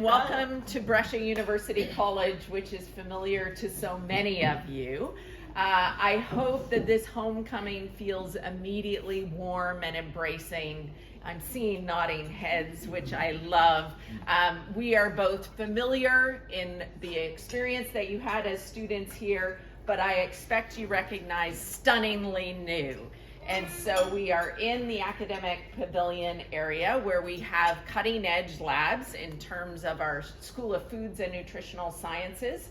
welcome to Brescia University College, which is familiar to so many of you. I hope that this homecoming feels immediately warm and embracing. I'm seeing nodding heads, which I love. We are both familiar in the experience that you had as students here, but I expect you recognize stunningly new. And so we are in the academic pavilion area where we have cutting edge labs in terms of our School of Foods and Nutritional Sciences.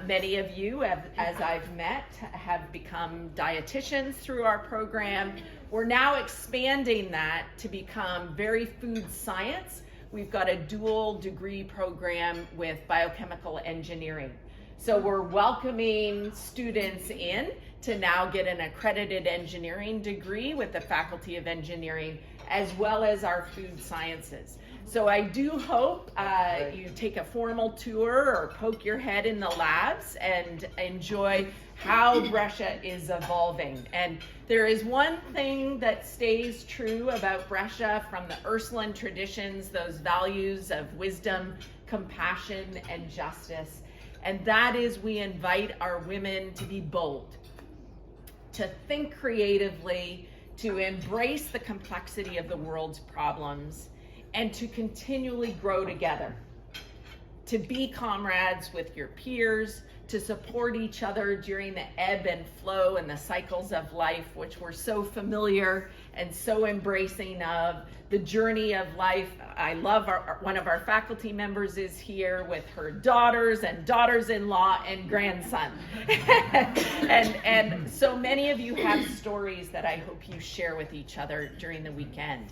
Many of you, as I've met, have become dietitians through our program. We're now expanding that to become very food science. We've got a dual degree program with biochemical engineering. So we're welcoming students in to now get an accredited engineering degree with the Faculty of Engineering, as well as our food sciences. So I do hope you take a formal tour or poke your head in the labs and enjoy how Brescia is evolving. And there is one thing that stays true about Brescia from the Ursuline traditions, those values of wisdom, compassion, and justice. And that is we invite our women to be bold, to think creatively, to embrace the complexity of the world's problems, and to continually grow together, to be comrades with your peers, to support each other during the ebb and flow and the cycles of life, which we're so familiar and so embracing of, the journey of life. I love one of our faculty members is here with her daughters and daughters-in-law and grandson. and so many of you have stories that I hope you share with each other during the weekend.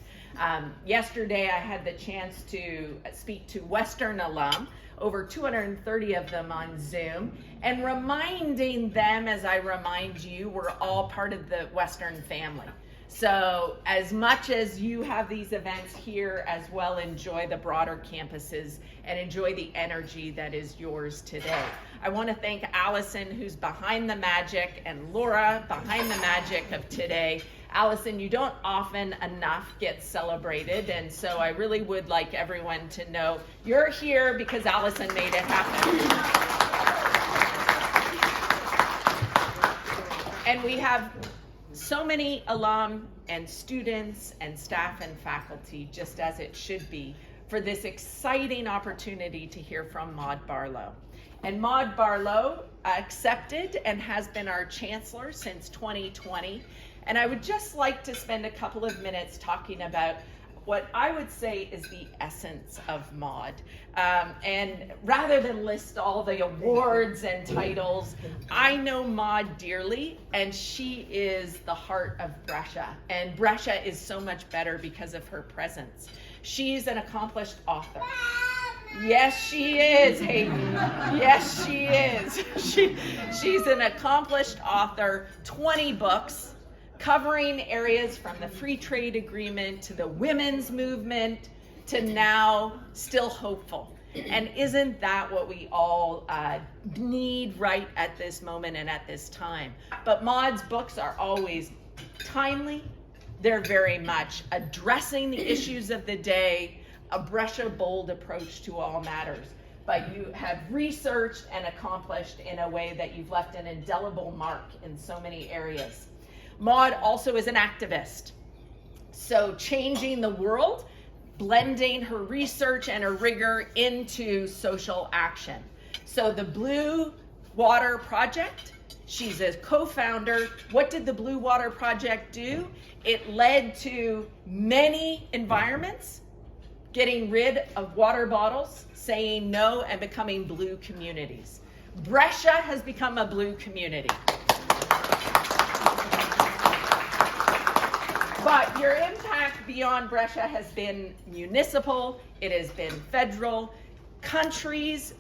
Yesterday I had the chance to speak to Western alum, over 230 of them on Zoom, and reminding them, as I remind you, we're all part of the Western family. So as much as you have these events here as well, enjoy the broader campuses and enjoy the energy that is yours today. I want to thank Allison, who's behind the magic, and Laura behind the magic of today. Allison, you don't often enough get celebrated, and so I really would like everyone to know you're here because Allison made it happen. And we have so many alum and students and staff and faculty, just as it should be, for this exciting opportunity to hear from Maude Barlow. And Maude Barlow accepted and has been our chancellor since 2020. And I would just like to spend a couple of minutes talking about what I would say is the essence of Maude. And rather than list all the awards and titles, I know Maude dearly, and she is the heart of Brescia. And Brescia is so much better because of her presence. She's an accomplished author. Yes, she is, Hayden. Yes, she is. She's an accomplished author, 20 books, covering areas from the free trade agreement to the women's movement to now still hopeful. And isn't that what we all need right at this moment and at this time? But Maude's books are always timely. They're very much addressing the issues of the day, a Brescia bold approach to all matters. But you have researched and accomplished in a way that you've left an indelible mark in so many areas. Maude also is an activist, so changing the world, blending her research and her rigor into social action. So the Blue Water Project, she's a co-founder. What did the Blue Water Project do? It led to many environments getting rid of water bottles, saying no, and becoming blue communities. Brescia has become a blue community. But your impact beyond Brescia has been municipal, it has been federal. Countries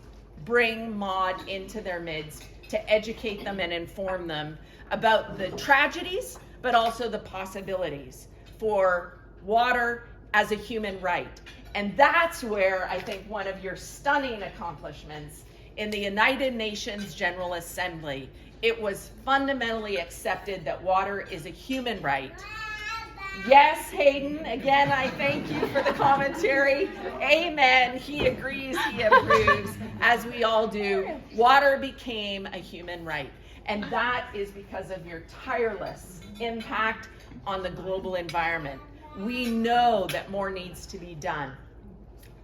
bring Maude into their midst to educate them and inform them about the tragedies, but also the possibilities for water as a human right. And that's where I think one of your stunning accomplishments in the United Nations General Assembly, it was fundamentally accepted that water is a human right. Yes, Hayden, again, I thank you for the commentary. Amen. He agrees, he approves, as we all do. Water became a human right. And that is because of your tireless impact on the global environment. We know that more needs to be done.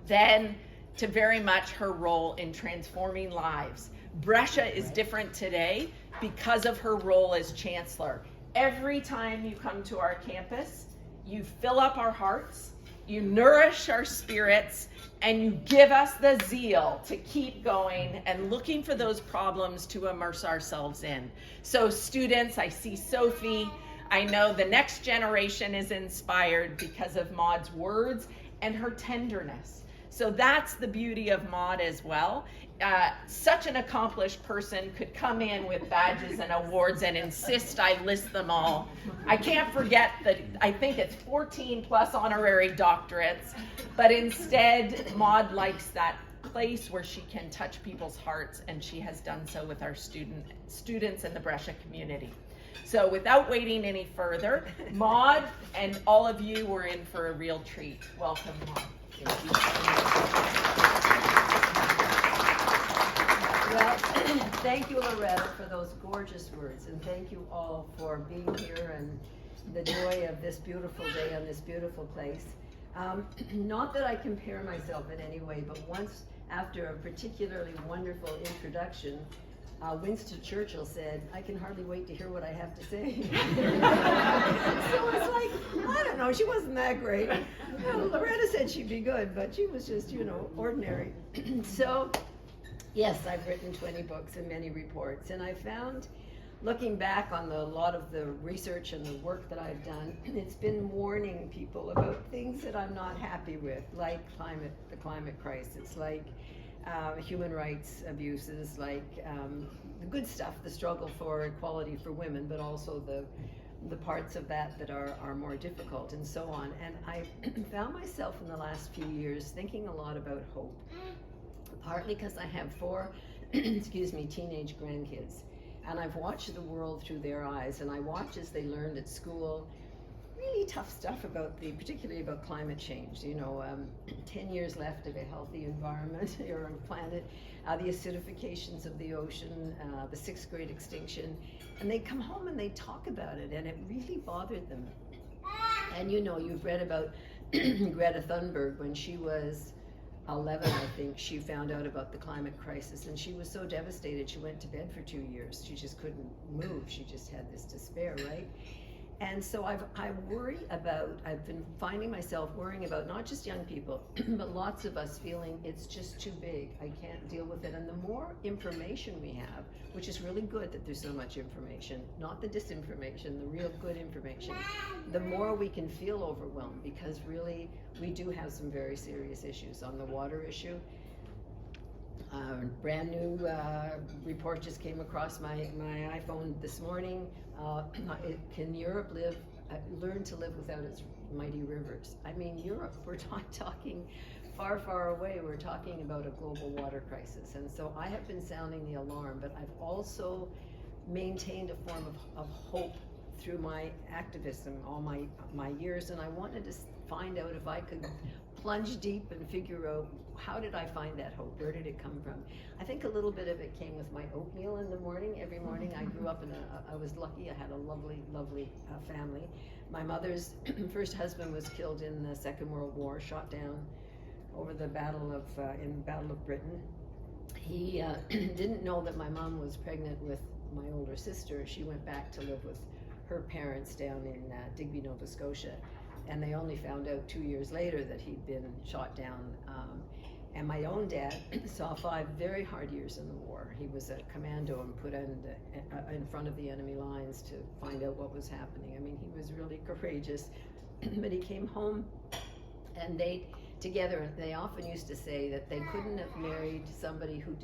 Then, to very much her role in transforming lives. Brescia is different today because of her role as chancellor. Every time you come to our campus, you fill up our hearts, you nourish our spirits, and you give us the zeal to keep going and looking for those problems to immerse ourselves in. So students, I see Sophie. I know the next generation is inspired because of Maude's words and her tenderness. So that's the beauty of Maude as well. Such an accomplished person could come in with badges and awards and insist I list them all. I can't forget that I think it's 14 plus honorary doctorates, but instead Maude likes that place where she can touch people's hearts, and she has done so with our students in the Brescia community. So without waiting any further, Maude and all of you were in for a real treat. Welcome, Maude. Thank you. Well, thank you, Lauretta, for those gorgeous words, and thank you all for being here and the joy of this beautiful day on this beautiful place. Not that I compare myself in any way, but once after a particularly wonderful introduction, Winston Churchill said, "I can hardly wait to hear what I have to say." So it's like, I don't know, she wasn't that great. Lauretta said she'd be good, but she was just, ordinary. So, yes, I've written 20 books and many reports, and I found, looking back on a lot of the research and the work that I've done, it's been warning people about things that I'm not happy with, like the climate crisis, like human rights abuses, like the good stuff, the struggle for equality for women, but also the parts of that are more difficult, and so on. And I found myself in the last few years thinking a lot about hope, partly because I have 4 teenage grandkids, and I've watched the world through their eyes, and I watch as they learned at school really tough stuff particularly about climate change. 10 years left of a healthy environment or planet, the acidifications of the ocean, the 6th grade extinction, and they come home and they talk about it, and it really bothered them. And you've read about Greta Thunberg. When she was 11, I think, she found out about the climate crisis, and she was so devastated she went to bed for 2 years. She just couldn't move. She just had this despair, right? And so I've been finding myself worrying about not just young people, but lots of us feeling it's just too big. I can't deal with it. And the more information we have, which is really good that there's so much information, not the disinformation, the real good information, the more we can feel overwhelmed, because really we do have some very serious issues. On the water issue, a brand new report just came across my iPhone this morning. Can Europe learn to live without its mighty rivers? I mean, Europe, we're not talking far, far away. We're talking about a global water crisis. And so I have been sounding the alarm, but I've also maintained a form of hope through my activism all my years. And I wanted to find out if I could plunge deep and figure out, how did I find that hope? Where did it come from? I think a little bit of it came with my oatmeal in the morning. Every morning I grew up I was lucky. I had a lovely, lovely family. My mother's first husband was killed in the Second World War, shot down over in the Battle of Britain. He didn't know that my mom was pregnant with my older sister. She went back to live with her parents down in Digby, Nova Scotia. And they only found out 2 years later that he'd been shot down. And my own dad saw 5 very hard years in the war. He was a commando and put in front of the enemy lines to find out what was happening. I mean, he was really courageous. But he came home, and they often used to say that they couldn't have married somebody who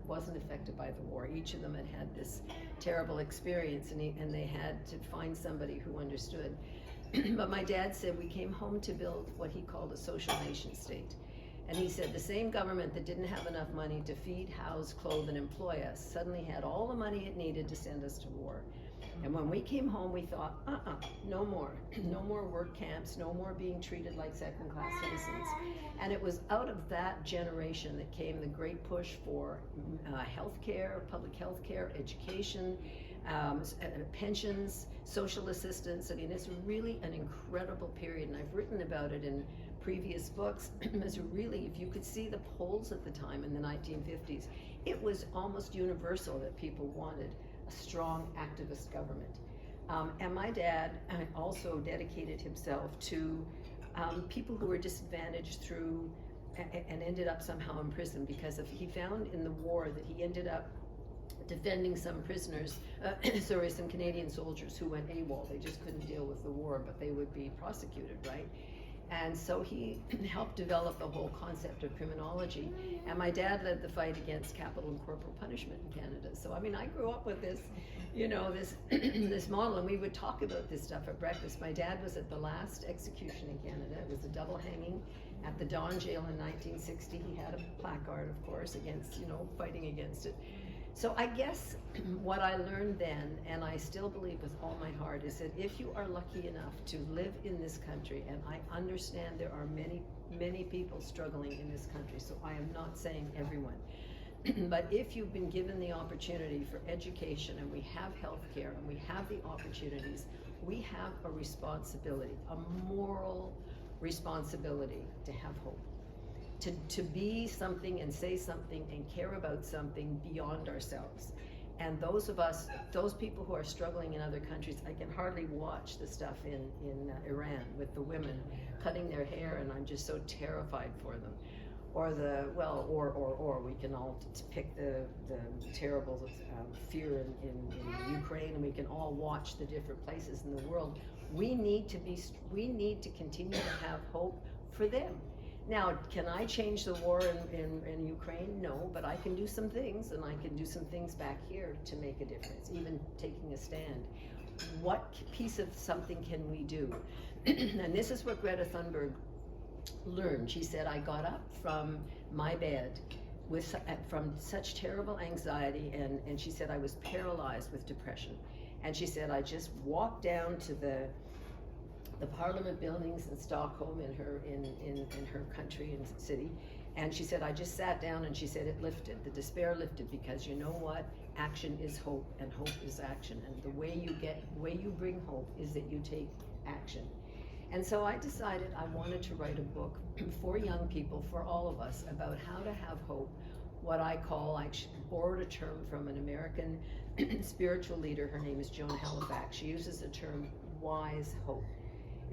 wasn't affected by the war. Each of them had this terrible experience, and they had to find somebody who understood. But my dad said we came home to build what he called a social nation state. And he said the same government that didn't have enough money to feed, house, clothe, and employ us suddenly had all the money it needed to send us to war. And when we came home, we thought, no more. No more work camps, no more being treated like second-class citizens. And it was out of that generation that came the great push for healthcare, public healthcare, education, pensions, social assistance. I mean, it's really an incredible period, and I've written about it in previous books. It's really, if you could see the polls at the time in the 1950s, it was almost universal that people wanted a strong activist government. And my dad also dedicated himself to people who were disadvantaged through and ended up somehow in prison, because he found in the war that he ended up defending some prisoners, some Canadian soldiers who went AWOL. They just couldn't deal with the war, but they would be prosecuted, right? And so he helped develop the whole concept of criminology. And my dad led the fight against capital and corporal punishment in Canada. So, I mean, I grew up with this, this model, and we would talk about this stuff at breakfast. My dad was at the last execution in Canada. It was a double hanging at the Don Jail in 1960. He had a placard, of course, against, fighting against it. So I guess what I learned then, and I still believe with all my heart, is that if you are lucky enough to live in this country, and I understand there are many, many people struggling in this country, so I am not saying everyone, but if you've been given the opportunity for education, and we have healthcare, and we have the opportunities, we have a responsibility, a moral responsibility to have hope. To be something and say something and care about something beyond ourselves. And those people who are struggling in other countries, I can hardly watch the stuff in Iran with the women cutting their hair, and I'm just so terrified for them. Or we can all pick the terrible fear in Ukraine, and we can all watch the different places in the world. We need to continue to have hope for them. Now, can I change the war in Ukraine? No, but I can do some things, and I can do some things back here to make a difference, even taking a stand. What piece of something can we do? And this is what Greta Thunberg learned. She said, I got up from my bed from such terrible anxiety, and she said I was paralyzed with depression. And she said, I just walked down to the parliament buildings in Stockholm, in her country and city, and she said I just sat down, and she said it lifted, the despair lifted, because you know what, action is hope, and hope is action, and the way you bring hope is that you take action. And so I decided I wanted to write a book for young people, for all of us, about how to have hope, what I call, I borrowed a term from an American spiritual leader. Her name is Joan Halifax. She uses the term wise hope.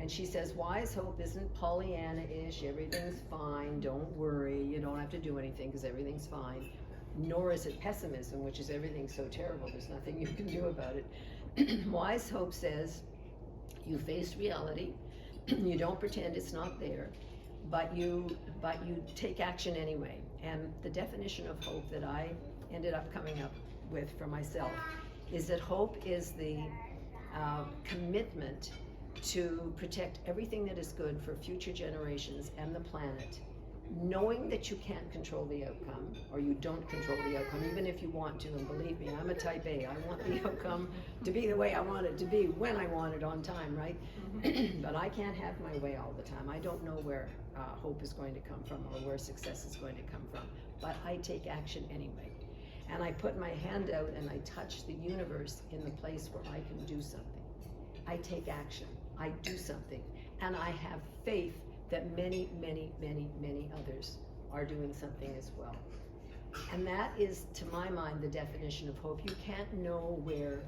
And she says, wise hope isn't Pollyanna-ish, everything's fine, don't worry, you don't have to do anything because everything's fine. Nor is it pessimism, which is everything's so terrible, there's nothing you can do about it. Wise hope says, you face reality, you don't pretend it's not there, but you take action anyway. And the definition of hope that I ended up coming up with for myself is that hope is the commitment to protect everything that is good for future generations and the planet, knowing that you can't control the outcome, or you don't control the outcome, even if you want to. And believe me, I'm a type A. I want the outcome to be the way I want it to be, when I want it, on time, right? But I can't have my way all the time. I don't know where hope is going to come from, or where success is going to come from, but I take action anyway. And I put my hand out and I touch the universe in the place where I can do something. I take action. I do something, and I have faith that many, many, many, many others are doing something as well. And that is, to my mind, the definition of hope. You can't know where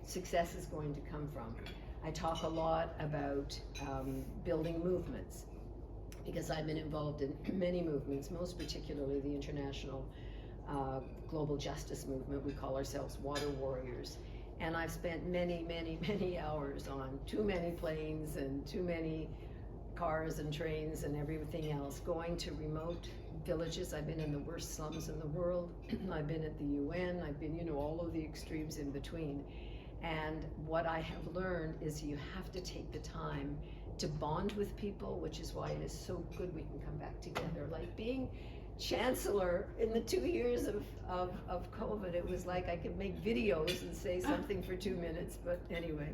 success is going to come from. I talk a lot about building movements, because I've been involved in many movements, most particularly the international global justice movement. We call ourselves water warriors. And I've spent many, many, many hours on too many planes and too many cars and trains and everything else, going to remote villages. I've been in the worst slums in the world. I've been at the UN. I've been, all of the extremes in between. And what I have learned is you have to take the time to bond with people, which is why it is so good we can come back together. Like being chancellor in the 2 years of COVID. It was like I could make videos and say something for 2 minutes, but anyway,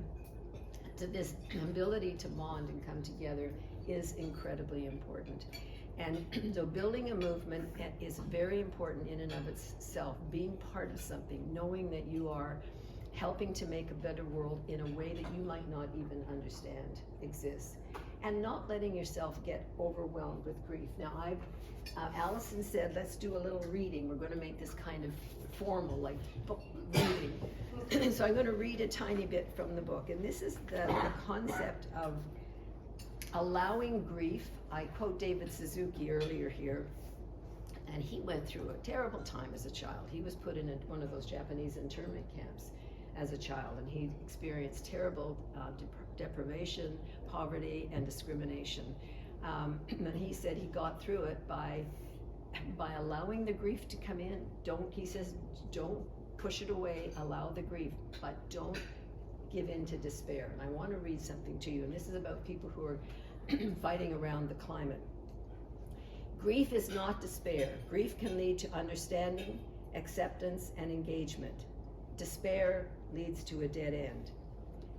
to this ability to bond and come together is incredibly important. And so building a movement is very important in and of itself, being part of something, knowing that you are helping to make a better world in a way that you might not even understand exists, and not letting yourself get overwhelmed with grief. Now, Allison said, let's do a little reading. We're going to make this kind of formal, like book reading. So I'm going to read a tiny bit from the book, and this is the concept of allowing grief. I quote David Suzuki earlier here, and he went through a terrible time as a child. He was put in one of those Japanese internment camps as a child, and he experienced terrible deprivation, poverty, and discrimination. And he said he got through it by allowing the grief to come in. He says, don't push it away, allow the grief, but don't give in to despair. And I want to read something to you, and this is about people who are fighting around the climate. Grief is not despair. Grief can lead to understanding, acceptance, and engagement. Despair leads to a dead end.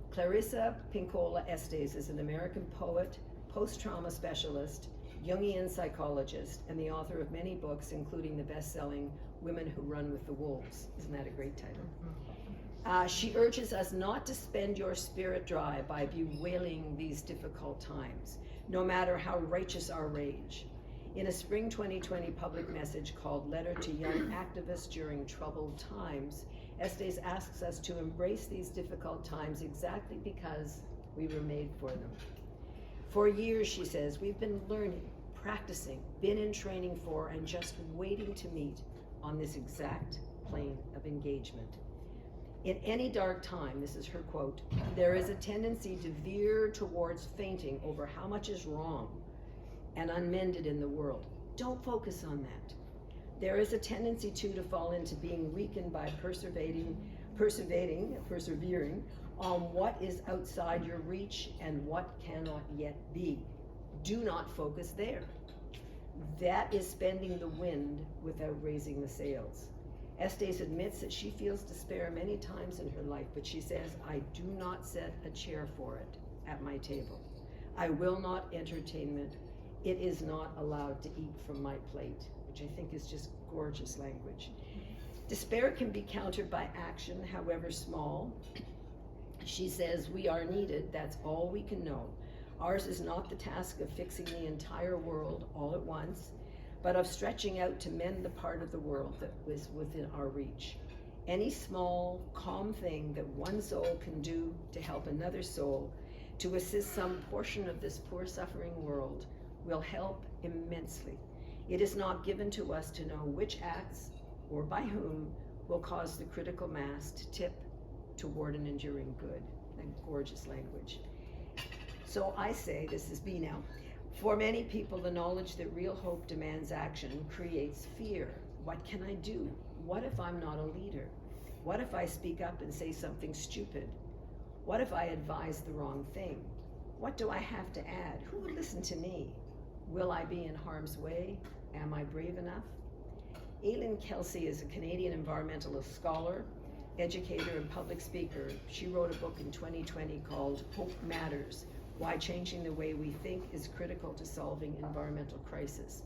Clarissa Pinkola Estes is an American poet, post-trauma specialist, Jungian psychologist, and the author of many books, including the best-selling Women Who Run with the Wolves. Isn't that a great title? She urges us not to spend your spirit dry by bewailing these difficult times, no matter how righteous our rage. In a spring 2020 public message called Letter to Young Activists During Troubled Times, Estes asks us to embrace these difficult times exactly because we were made for them. For years, she says, we've been learning, practicing, been in training for, and just waiting to meet on this exact plane of engagement. In any dark time, this is her quote, there is a tendency to veer towards fainting over how much is wrong and unmended in the world. Don't focus on that. There is a tendency too to fall into being weakened by persevering on what is outside your reach and what cannot yet be. Do not focus there. That is spending the wind without raising the sails. Estes admits that she feels despair many times in her life, but she says, I do not set a chair for it at my table. I will not entertain it. It is not allowed to eat from my plate, which I think is just gorgeous language. Despair can be countered by action, however small. She says, we are needed, that's all we can know. Ours is not the task of fixing the entire world all at once, but of stretching out to mend the part of the world that was within our reach. Any small, calm thing that one soul can do to help another soul, to assist some portion of this poor suffering world, will help immensely. It is not given to us to know which acts, or by whom, will cause the critical mass to tip toward an enduring good. That gorgeous language. So I say, this is B now, for many people, the knowledge that real hope demands action creates fear. What can I do? What if I'm not a leader? What if I speak up and say something stupid? What if I advise the wrong thing? What do I have to add? Who will listen to me? Will I be in harm's way? Am I brave enough? Aileen Kelsey is a Canadian environmentalist scholar, educator, and public speaker. She wrote a book in 2020 called Hope Matters: Why Changing the Way We Think is Critical to Solving Environmental Crisis.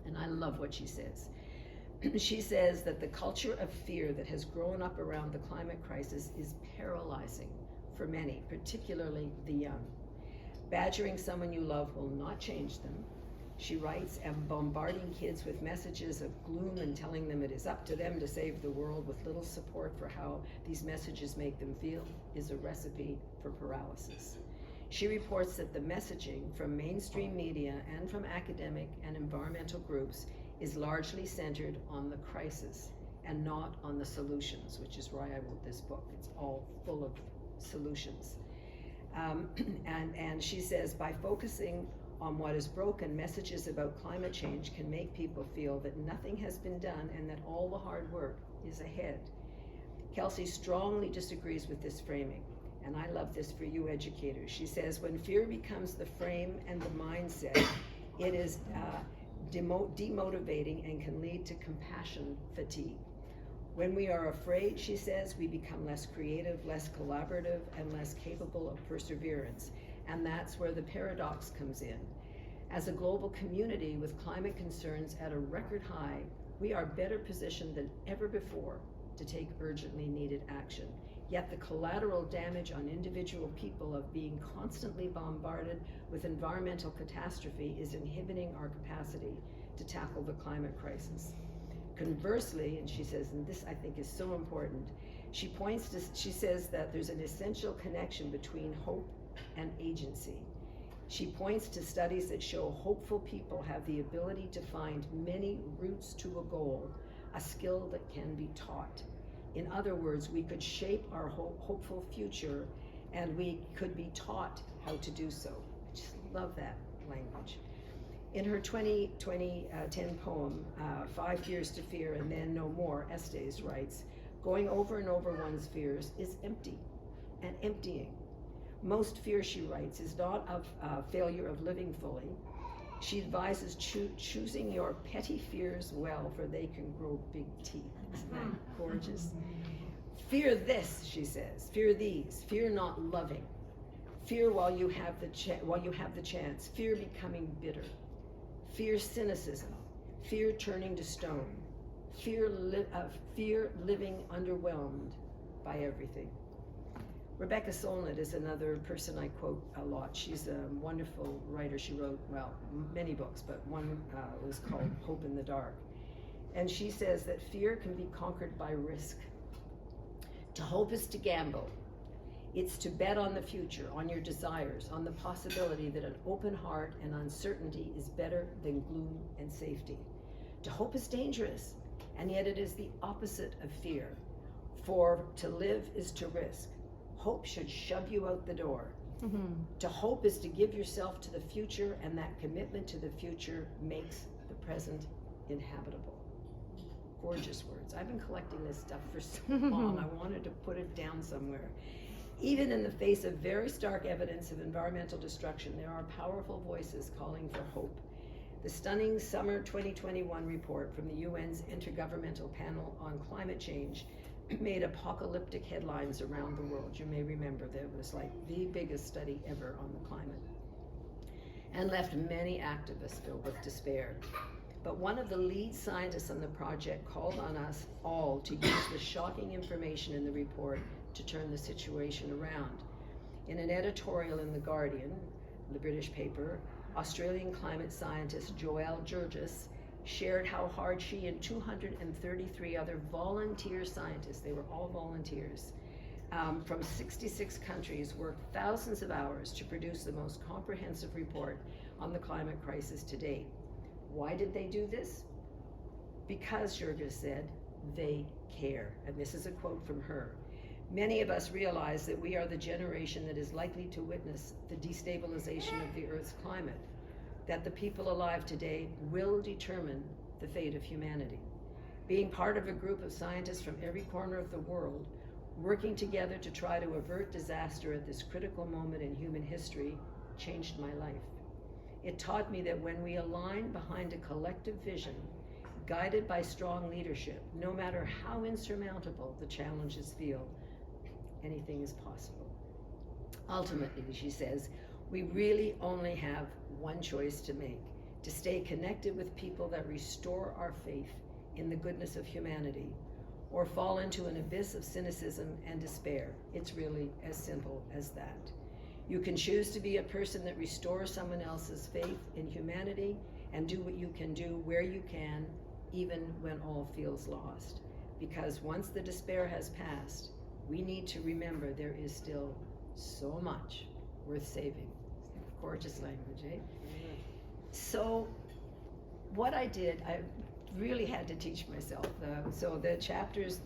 And I love what she says. She says that the culture of fear that has grown up around the climate crisis is paralyzing for many, particularly the young. Badgering someone you love will not change them. She writes, and bombarding kids with messages of gloom and telling them it is up to them to save the world with little support for how these messages make them feel is a recipe for paralysis. She reports that the messaging from mainstream media and from academic and environmental groups is largely centered on the crisis and not on the solutions, which is why I wrote this book. It's all full of solutions. And she says, by focusing on what is broken, messages about climate change can make people feel that nothing has been done and that all the hard work is ahead. Kelsey strongly disagrees with this framing, and I love this for you educators. She says, when fear becomes the frame and the mindset, it is demotivating, and can lead to compassion fatigue. When we are afraid, she says, we become less creative, less collaborative, and less capable of perseverance. And that's where the paradox comes in. As a global community with climate concerns at a record high, we are better positioned than ever before to take urgently needed action. Yet the collateral damage on individual people of being constantly bombarded with environmental catastrophe is inhibiting our capacity to tackle the climate crisis. Conversely, and she says, and this I think is so important, she says that there's an essential connection between hope and agency. She points to studies that show hopeful people have the ability to find many routes to a goal, a skill that can be taught. In other words, we could shape our hopeful future, and we could be taught how to do so. I just love that language. In her 2010 poem, 5 Fears to Fear and Then No More, Estes writes, going over and over one's fears is empty and emptying. Most fear, she writes, is not of failure of living fully. She advises choosing your petty fears well, for they can grow big teeth. Isn't that gorgeous? Fear this, she says. Fear these. Fear not loving. Fear while you have the chance. Fear becoming bitter. Fear cynicism. Fear turning to stone. Fear living underwhelmed by everything. Rebecca Solnit is another person I quote a lot. She's a wonderful writer. She wrote, well, many books, but one was called Hope in the Dark. And she says that fear can be conquered by risk. To hope is to gamble. It's to bet on the future, on your desires, on the possibility that an open heart and uncertainty is better than gloom and safety. To hope is dangerous, and yet it is the opposite of fear. For to live is to risk. Hope should shove you out the door. Mm-hmm. To hope is to give yourself to the future, and that commitment to the future makes the present inhabitable. Gorgeous words. I've been collecting this stuff for so long. I wanted to put it down somewhere. Even in the face of very stark evidence of environmental destruction, there are powerful voices calling for hope. The stunning summer 2021 report from the UN's Intergovernmental Panel on Climate Change made apocalyptic headlines around the world. You may remember that it was like the biggest study ever on the climate, and left many activists filled with despair. But one of the lead scientists on the project called on us all to use the shocking information in the report to turn the situation around. In an editorial in The Guardian, the British paper, Australian climate scientist Joelle Georges shared how hard she and 233 other volunteer scientists, they were all volunteers, from 66 countries worked thousands of hours to produce the most comprehensive report on the climate crisis to date. Why did they do this? Because, Georges said, they care. And this is a quote from her. Many of us realize that we are the generation that is likely to witness the destabilization of the Earth's climate, that the people alive today will determine the fate of humanity. Being part of a group of scientists from every corner of the world, working together to try to avert disaster at this critical moment in human history, changed my life. It taught me that when we align behind a collective vision, guided by strong leadership, no matter how insurmountable the challenges feel, anything is possible. Ultimately, she says, we really only have one choice to make: to stay connected with people that restore our faith in the goodness of humanity, or fall into an abyss of cynicism and despair. It's really as simple as that. You can choose to be a person that restores someone else's faith in humanity and do what you can do where you can, even when all feels lost. Because once the despair has passed, we need to remember there is still so much worth saving. Gorgeous language, eh? So what I did, I really had to teach myself. So the chapters,